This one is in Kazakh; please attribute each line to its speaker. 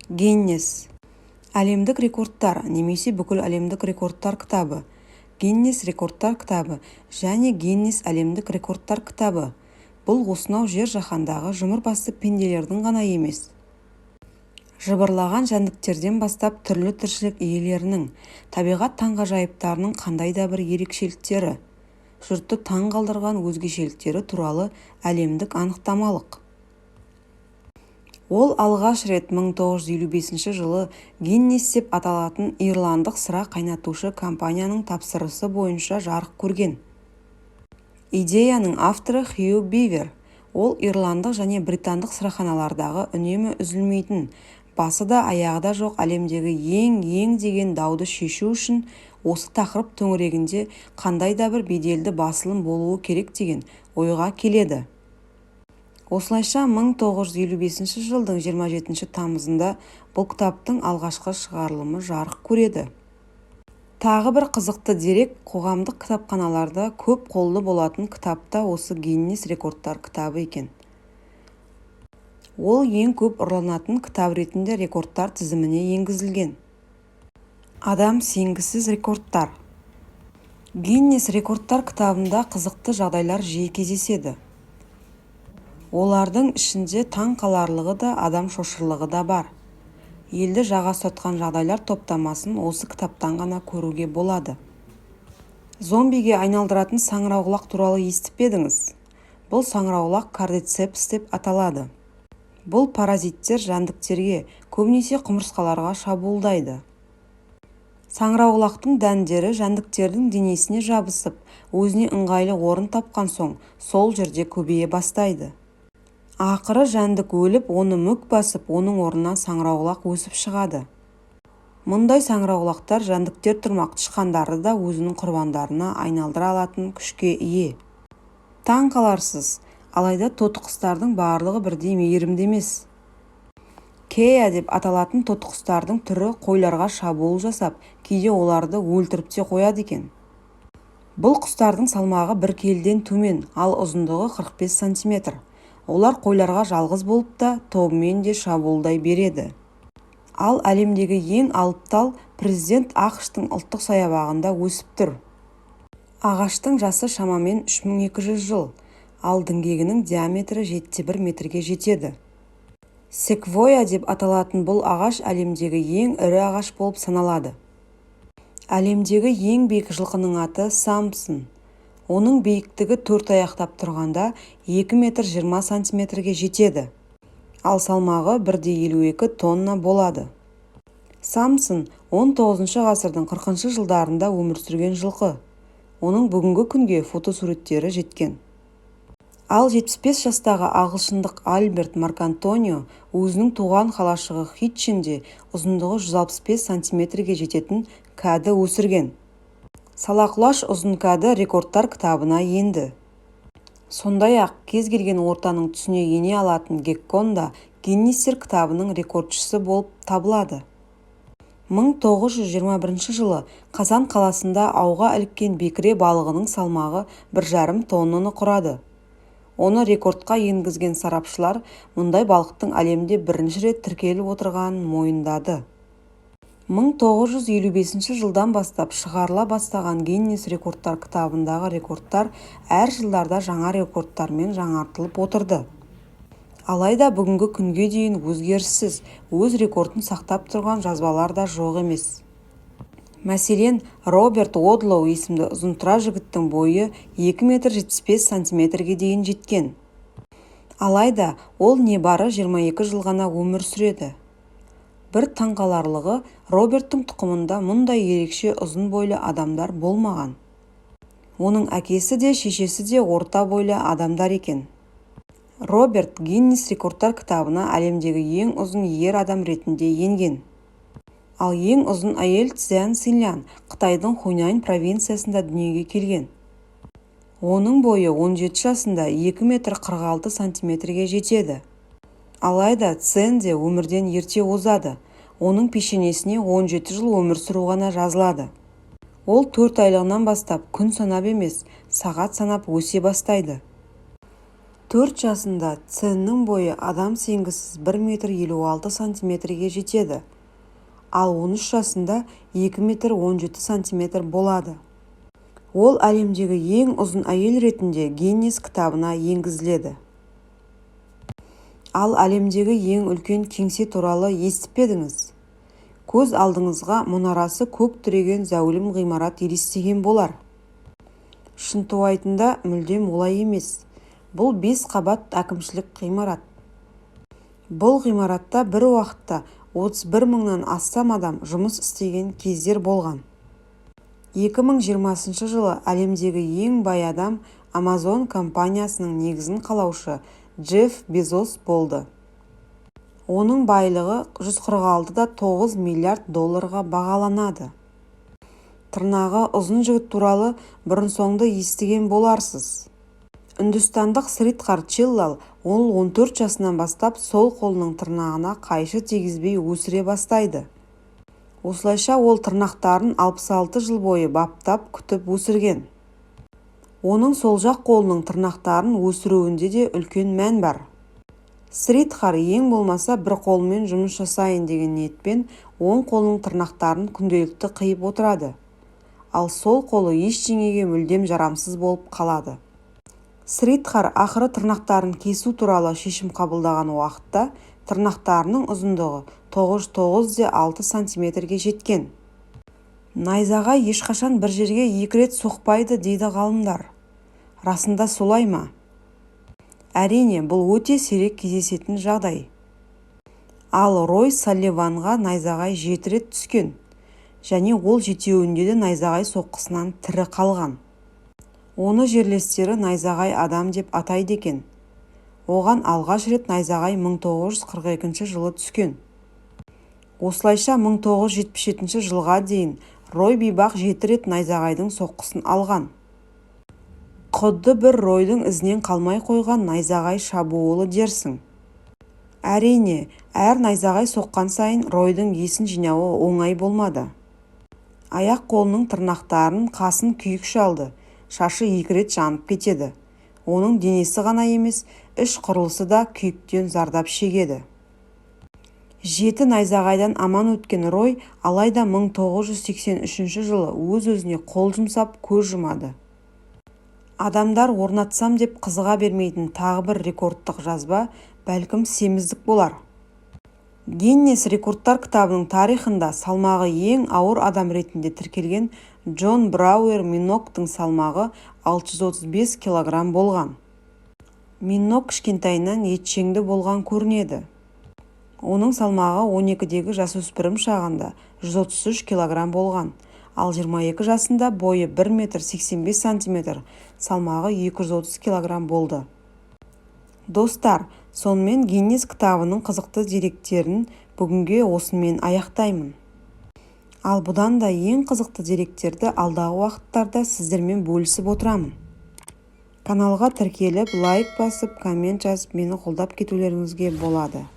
Speaker 1: Гиннес. Әлемдік рекордтар немесе бүкіл әлемдік рекордтар кітабы, Гиннес рекордтар кітабы және Гиннес әлемдік рекордтар кітабы. Бұл осынау жер жаһандағы жұмырбасты пенделердің ғана емес. Жыбырлаған жәндіктерден бастап түрлі тіршілік иелерінің, табиғат таңғажайыптарының қандай да бір ерекшеліктері, жұртты таң қалдырған өзгешеліктері туралы әлемдік анықтамалық. Ол алғаш рет 1955 жылы Гиннес деп аталатын ирландық сыра қайнатушы компанияның тапсырысы бойынша жарық көрген. Идеяның авторы Хью Бивер. Ол ирландық және британдық сыраханалардағы үнемі үзілмейтін, басы да аяғы да жоқ әлемдегі ең деген дауды шешу үшін осы тақырып төңірегінде қандай да бір беделді басылым болуы керек деген ойға келеді. Осылайша 1955 жылдың 27 тамызында бұл кітаптың алғашқы шығарылымы жарық көреді. Тағы бір қызықты дерек, қоғамдық кітапханаларда көп қолды болатын кітапта осы Гиннес рекордтар кітабы екен. Ол ең көп ұрланатын кітап ретінде рекордтар тізіміне енгізілген. Адам сенгісіз рекордтар. Гиннес рекордтар кітабында қызықты жағдайлар жиі кездеседі. Олардың ішінде таң қаларлығы да, адам шошырлығы да бар. Елді жаға ұстатқан жағдайлар топтамасын осы кітаптан ғана көруге болады. Зомбиге айналдыратын саңырауқұлақ туралы естіп пе едіңіз? Бұл саңырауқұлақ кардицепс деп аталады. Бұл паразиттер жәндіктерге, көбінесе құмырсқаларға шабуылдайды. Саңырауқұлақтың дәндері жәндіктердің денесіне жабысып, өзіне ыңғайлы орын тапқан соң, сол жерде көбейе бастайды. Ақыры жәндік өліп, оны мүк басып, оның орнына саңырауқұлақ өсіп шығады. Мұндай саңырауқұлақтар жәндіктер тұрмақ тышқандарды да өзінің құрбандарына айналдыра алатын күшке ие. Таң қаларсыз, алайда тотықұстардың барлығы бірдей мейірімді емес. Кея деп аталатын тотықұстардың түрі қойларға шабуыл жасап, кейде оларды өлтіріп те қояды екен. Бұл құстардың салмағы 1 келіден төмен, ал ұзындығы 45 см. Олар қойларға жалғыз болып та, тобымен де шабуылдай береді. Ал әлемдегі ең алыптал президент ақш-тың ұлттық саябағында өсіп тұр. Ағаштың жасы шамамен 3200 жыл, ал діңгегінің диаметрі 71 метрге жетеді. Секвойя деп аталатын бұл ағаш әлемдегі ең ірі ағаш болып саналады. Әлемдегі ең биік жылқының аты Самсон. Оның биіктігі 4 аяқтап тұрғанда 2 метр 20 сантиметрге жетеді, ал салмағы 1,52 тонна болады. Самсон 19 ғасырдың 40 жылдарында өмір сүрген жылқы. Оның бүгінгі күнге фотосуреттері жеткен. Ал 75 жастағы ағылшындық Альберт Маркантонио өзінің туған қалашығы Хитченде ұзындығы 165 сантиметрге жететін кәді өсірген. Салақұлаш ұзын кәді рекордтар кітабына енді. Сондай-ақ кез келген ортаның түсіне ене алатын геккон да Гиннестер кітабының рекордшысы болып табылады. 1921 жылы Қазан қаласында ауға іліккен бекіре балығының салмағы 1,5 тоннаны құрады. Оны рекордқа енгізген сарапшылар мұндай балықтың әлемде бірінші рет тіркеліп отырғанын мойындады. 1955 жылдан бастап шығарыла бастаған Гиннес рекордтар кітабындағы рекордтар әр жылдарда жаңа рекордтармен жаңартылып отырды. Алайда бүгінгі күнге дейін өзгеріссіз өз рекордын сақтап тұрған жазбалар да жоқ емес. Мәселен, Роберт Уодлоу есімді ұзынтұра жігіттің бойы 2 метр 75 сантиметрге дейін жеткен. Алайда ол небары 22 жыл ғана өмір сүреді. Бір таңқаларлығы, Роберттің тұқымында мұндай ерекше ұзын бойлы адамдар болмаған. Оның әкесі де шешесі де орта бойлы адамдар екен. Роберт Гиннес рекордтар кітабына әлемдегі ең ұзын ер адам ретінде енген. Ал ең ұзын әйел Цзян Синлян Қытайдың Хунань провинциясында дүниеге келген. Оның бойы 17 жасында 2 метр 46 сантиметрге жетеді. Алайда Цзэн де өмірден ерте озады. Оның пешенесіне 17 жыл өмір сүру ғана жазылады. Ол 4 айлығынан бастап күн санап емес, сағат санап өсе бастайды. 4 жасында Ценнің бойы адам сенгісіз 1 метр 56 сантиметрге жетеді, ал 13 жасында 2 метр 17 сантиметр болады. Ол әлемдегі ең ұзын әйел ретінде Гиннес кітабына енгізіледі. Ал әлемдегі ең үлкен кеңсе туралы естіп пе едіңіз? Көз алдыңызға мұнарасы көк тіреген зәулім ғимарат елестеген болар. Шынтуайтында мүлдем олай емес. Бұл 5 қабат әкімшілік ғимарат. Бұл ғимаратта бір уақытта 31 мыңнан астам адам жұмыс істеген кездер болған. 2020 жылы әлемдегі ең бай адам Amazon компаниясының негізін қалаушы Джефф Безос болды. Оның байлығы 146,9 миллиард долларға бағаланады. Тырнағы ұзын жігіт туралы бұрын-соңды естіген боларсыз. Үндістандық Сридхар Чиллал ол 14 жасынан бастап сол қолының тырнағына қайшы тегізбей өсіре бастайды. Осылайша ол тырнақтарын 66 жыл бойы баптап күтіп өсірген. Оның сол жақ қолының тырнақтарын өсіруінде де үлкен мән бар. Сридхар ең болмаса бір қолмен жұмыс жасайын деген ниетпен оң қолының тырнақтарын күнделікті қиып отырады. Ал сол қолы ештеңеге мүлдем жарамсыз болып қалады. Сридхар ақыры тырнақтарын кесу туралы шешім қабылдаған уақытта тырнақтарының ұзындығы 9,6 сантиметрге жеткен. Найзағай ешқашан бір жерге 2 рет соқпайды дейді ғалымдар. Расында солай ма? Әрине, бұл өте сирек кездесетін жағдай. Ал Рой Салливанға найзағай 7 рет түскен, және ол 7-еуінде де найзағай соққысынан тірі қалған. Оны жерлестері найзағай адам деп атайды екен. Оған алғаш рет найзағай 1942 жылы түскен. Осылайша 1977 жылға дейін Рой бейбақ 7 рет найзағайдың соққысын алған. Құдды бір Ройдың ізінен қалмай қойған найзағай шабуылы дерсің. Әрине, әр найзағай соққан сайын Ройдың есін жинауы оңай болмады. Аяқ қолының тырнақтарын қасын күйік шалды, шашы 2 рет жанып кетеді. Оның денесі ғана емес, іш құрылысы да күйіктен зардап шегеді. 7 найзағайдан аман өткен Рой алайда 1983 жылы өз-өзіне қол жұмсап көз жұмады. Адамдар орнатсам деп қызыға бермейтін тағы бір рекордтық жазба бәлкім семіздік болар. Гиннес рекордтар кітабының тарихында салмағы ең ауыр адам ретінде тіркелген Джон Брауэр Миноктың салмағы 635 килограмм болған. Минок кішкентайынан етшеңді болған көрінеді. Оның салмағы 12-дегі жасөспірім шағында 133 килограмм болған, ал 22 жасында бойы 1 метр 85 сантиметр, салмағы 230 килограмм болды. Достар, сонымен Гиннес кітабының қызықты деректерін бүгінге осымен аяқтаймын. Ал бұдан да ең қызықты деректерді алдағы уақыттарда сіздермен бөлісіп отырамын. Каналға тіркеліп, лайк басып, коммент жазып мені қолдап кетулеріңізге болады.